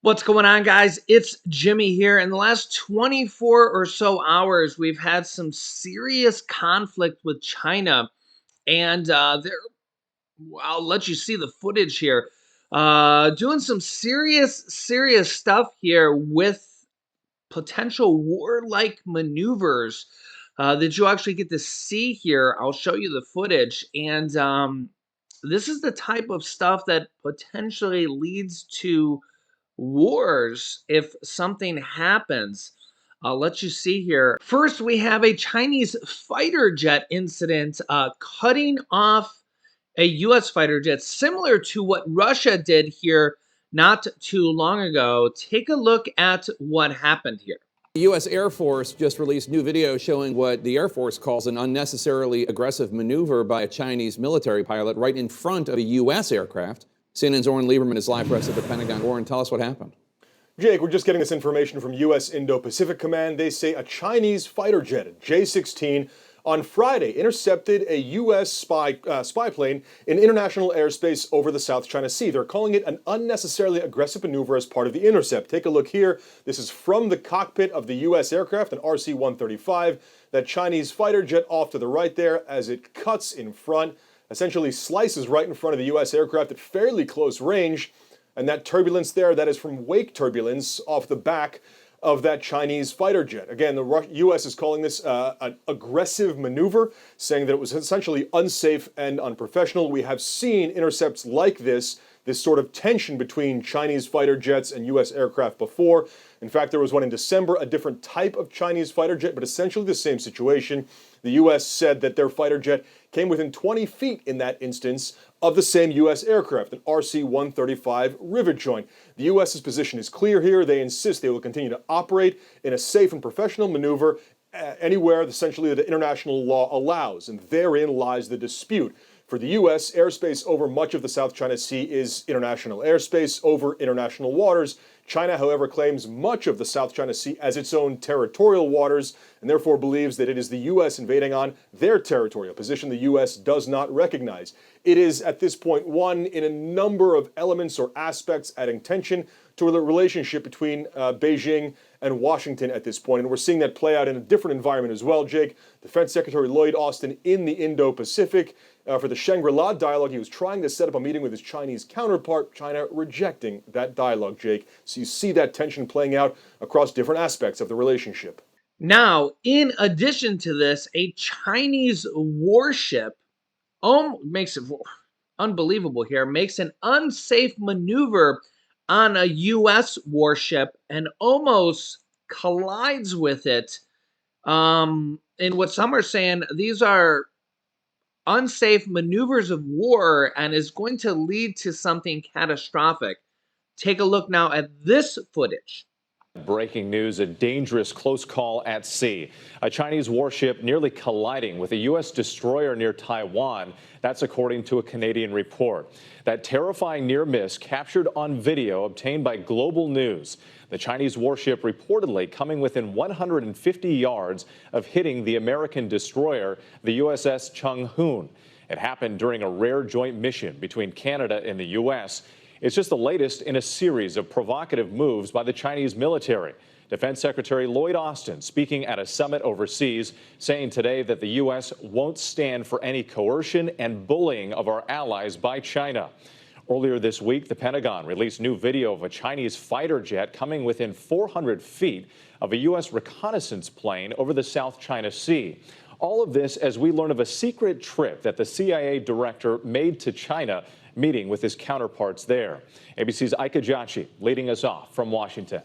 What's going on, guys? It's Jimmy here. In the last 24 or so hours, we've had some serious conflict with China, and I'll let you see the footage here. Doing some serious stuff here with potential warlike maneuvers that you actually get to see here. I'll show you the footage, and this is the type of stuff that potentially leads to wars if something happens. I'll let you see here. First, we have a Chinese fighter jet incident cutting off a U.S. fighter jet, similar to what Russia did here not too long ago. Take a look at what happened here. The U.S. Air Force just released new video showing what the Air Force calls an unnecessarily aggressive maneuver by a Chinese military pilot right in front of a U.S. aircraft. CNN's Oren Lieberman is live for us at the Pentagon. Oren, tell us what happened. Jake, we're just getting this information from U.S. Indo-Pacific Command. They say a Chinese fighter jet, a J-16, on Friday intercepted a U.S. spy plane in international airspace over the South China Sea. They're calling it an unnecessarily aggressive maneuver as part of the intercept. Take a look here. This is from the cockpit of the U.S. aircraft, an RC-135. That Chinese fighter jet off to the right there as it cuts in front, essentially slices right in front of the U.S. aircraft at fairly close range. And that turbulence there, that is from wake turbulence off the back of that Chinese fighter jet. Again, the U.S. is calling this an aggressive maneuver, saying that it was essentially unsafe and unprofessional. We have seen intercepts like this sort of tension between Chinese fighter jets and U.S. aircraft before. In fact, there was one in December, a different type of Chinese fighter jet, but essentially the same situation. The U.S. said that their fighter jet came within 20 feet in that instance of the same U.S. aircraft, an RC-135 rivet joint. The U.S.'s position is clear here. They insist they will continue to operate in a safe and professional maneuver anywhere, essentially, that international law allows, and therein lies the dispute. For the U.S., airspace over much of the South China Sea is international airspace over international waters. China, however, claims much of the South China Sea as its own territorial waters, and therefore believes that it is the U.S. invading on their territory, a position the U.S. does not recognize. It is, at this point, one in a number of elements or aspects adding tension to the relationship between Beijing and Washington at this point. And we're seeing that play out in a different environment as well, Jake. Defense Secretary Lloyd Austin in the Indo-Pacific for the Shangri-La dialogue. He was trying to set up a meeting with his Chinese counterpart, China rejecting that dialogue, Jake. So you see that tension playing out across different aspects of the relationship. Now, in addition to this, a Chinese warship makes it unbelievable here, makes an unsafe maneuver on a U.S. warship and almost collides with it. And what some are saying, these are unsafe maneuvers of war and is going to lead to something catastrophic. Take a look now at this footage. Breaking news, a dangerous close call at sea. A Chinese warship nearly colliding with a U.S. destroyer near Taiwan. That's according to a Canadian report. That terrifying near miss captured on video obtained by Global News. The Chinese warship reportedly coming within 150 yards of hitting the American destroyer, the USS Chung Hoon. It happened during a rare joint mission between Canada and the U.S. It's just the latest in a series of provocative moves by the Chinese military. Defense Secretary Lloyd Austin speaking at a summit overseas, saying today that the U.S. won't stand for any coercion and bullying of our allies by China. Earlier this week, the Pentagon released new video of a Chinese fighter jet coming within 400 feet of a U.S. reconnaissance plane over the South China Sea. All of this as we learn of a secret trip that the CIA director made to China, meeting with his counterparts there. ABC's Ika Jachi leading us off from Washington.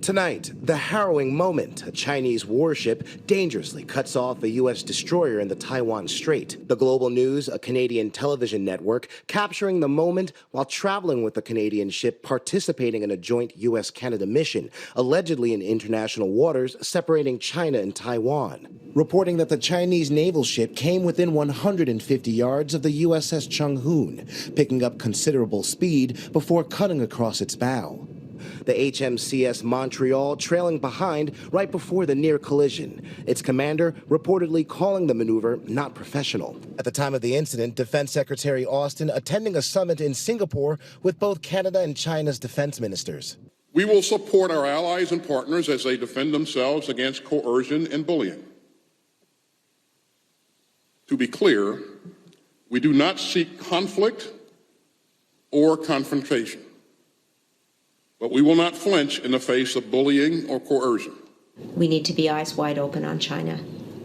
Tonight, the harrowing moment. A Chinese warship dangerously cuts off a U.S. destroyer in the Taiwan Strait. The Global News, a Canadian television network, capturing the moment while traveling with the Canadian ship participating in a joint U.S.-Canada mission, allegedly in international waters separating China and Taiwan. Reporting that the Chinese naval ship came within 150 yards of the USS Chung Hoon, picking up considerable speed before cutting across its bow. The HMCS Montreal trailing behind right before the near collision, its commander reportedly calling the maneuver not professional. At the time of the incident, Defense Secretary Austin attending a summit in Singapore with both Canada and China's defense ministers. We will support our allies and partners as they defend themselves against coercion and bullying. To be clear, we do not seek conflict or confrontation, but we will not flinch in the face of bullying or coercion. We need to be eyes wide open on China.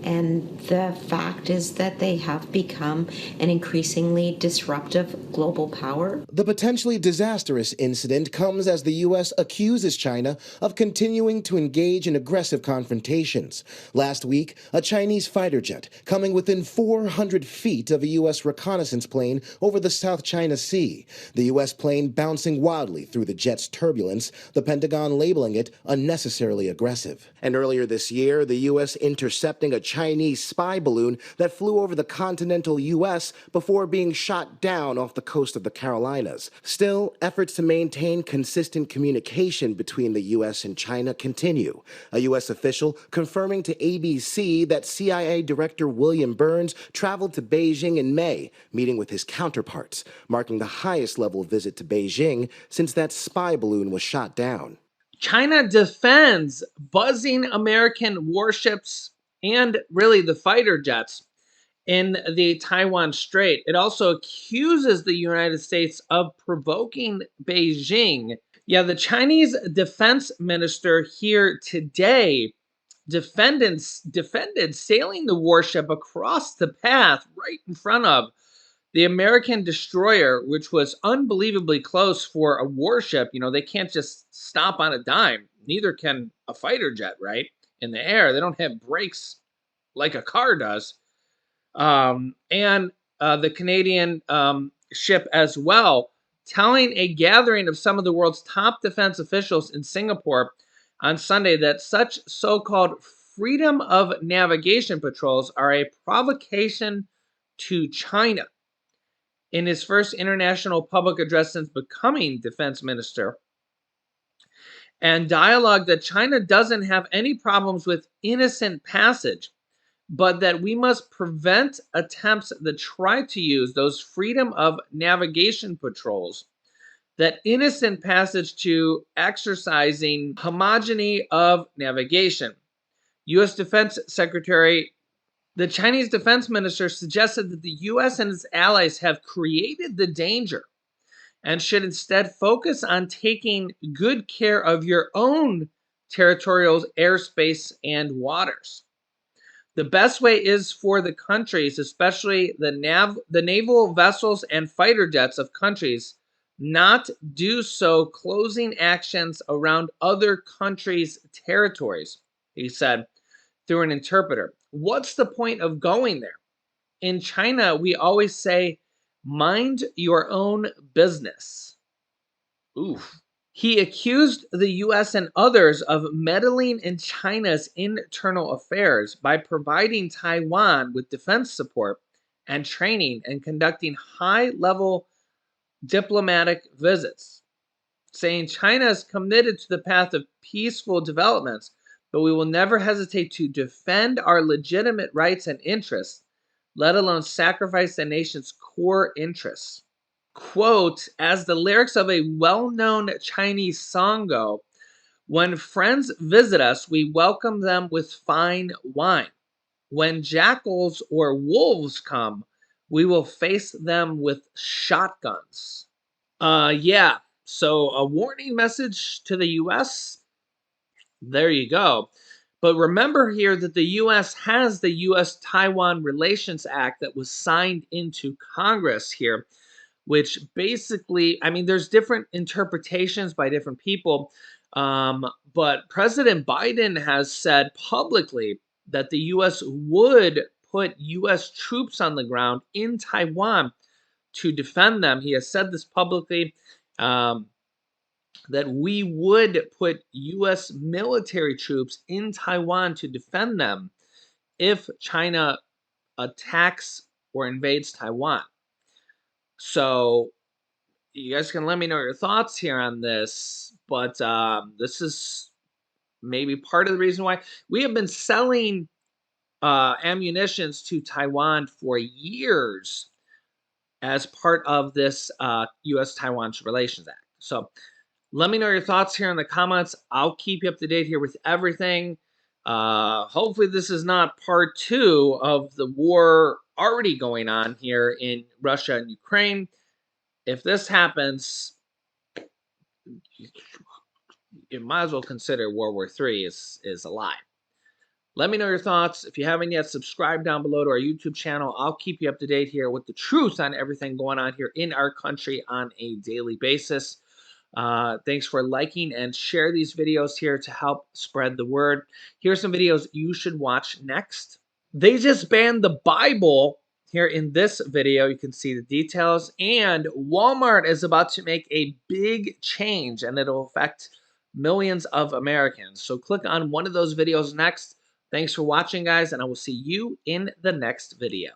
And the fact is that they have become an increasingly disruptive global power. The potentially disastrous incident comes as the U.S. accuses China of continuing to engage in aggressive confrontations. Last week, a Chinese fighter jet coming within 400 feet of a U.S. reconnaissance plane over the South China Sea. The U.S. plane bouncing wildly through the jet's turbulence, the Pentagon labeling it unnecessarily aggressive. And earlier this year, the U.S. intercepting a Chinese spy balloon that flew over the continental U.S. before being shot down off the coast of the Carolinas. Still, efforts to maintain consistent communication between the U.S. and China continue. A U.S. official confirming to ABC that CIA Director William Burns traveled to Beijing in May, meeting with his counterparts, marking the highest level visit to Beijing since that spy balloon was shot down. China defends buzzing American warships and really the fighter jets in the Taiwan Strait. It also accuses the United States of provoking Beijing. Yeah, the Chinese defense minister here today defended sailing the warship across the path right in front of the American destroyer, which was unbelievably close for a warship. You know, they can't just stop on a dime. Neither can a fighter jet, right? In the air, they don't have brakes like a car does. And the Canadian ship as well, telling a gathering of some of the world's top defense officials in Singapore on Sunday that such so-called freedom of navigation patrols are a provocation to China. In his first international public address since becoming defense minister, and dialogue that China doesn't have any problems with innocent passage, but that we must prevent attempts that try to use those freedom of navigation patrols, that innocent passage to exercising homogeny of navigation. U.S. Defense Secretary, the Chinese defense minister suggested that the U.S. and its allies have created the danger and should instead focus on taking good care of your own territorial airspace and waters. The best way is for the countries, especially the naval vessels and fighter jets of countries, not do so closing actions around other countries' territories, he said through an interpreter. What's the point of going there? In China, we always say, mind your own business. Oof. He accused the U.S. and others of meddling in China's internal affairs by providing Taiwan with defense support and training and conducting high-level diplomatic visits, saying China is committed to the path of peaceful developments, but we will never hesitate to defend our legitimate rights and interests, let alone sacrifice the nation's core interests. Quote, as the lyrics of a well-known Chinese song go, when friends visit us, we welcome them with fine wine. When jackals or wolves come, we will face them with shotguns. Yeah, so a warning message to the U.S. There you go. But remember here that the U.S. has the U.S.-Taiwan Relations Act that was signed into Congress here, which basically, I mean, there's different interpretations by different people, but President Biden has said publicly that the U.S. would put U.S. troops on the ground in Taiwan to defend them. He has said this publicly, that we would put U.S. military troops in Taiwan to defend them if China attacks or invades Taiwan. So you guys can let me know your thoughts here on this, but this is maybe part of the reason why we have been selling ammunitions to Taiwan for years as part of this U.S.-Taiwan Relations Act. So let me know your thoughts here in the comments. I'll keep you up to date here with everything. Hopefully this is not part 2 of the war already going on here in Russia and Ukraine. If this happens, you might as well consider World War III is a lie. Let me know your thoughts. If you haven't yet, subscribe down below to our YouTube channel. I'll keep you up to date here with the truth on everything going on here in our country on a daily basis. Thanks for liking and share these videos here to help spread the word. Here's some videos you should watch next. They just banned the Bible here in this video. You can see the details. And Walmart is about to make a big change, and it'll affect millions of Americans. So click on one of those videos next. Thanks for watching, guys, and I will see you in the next video.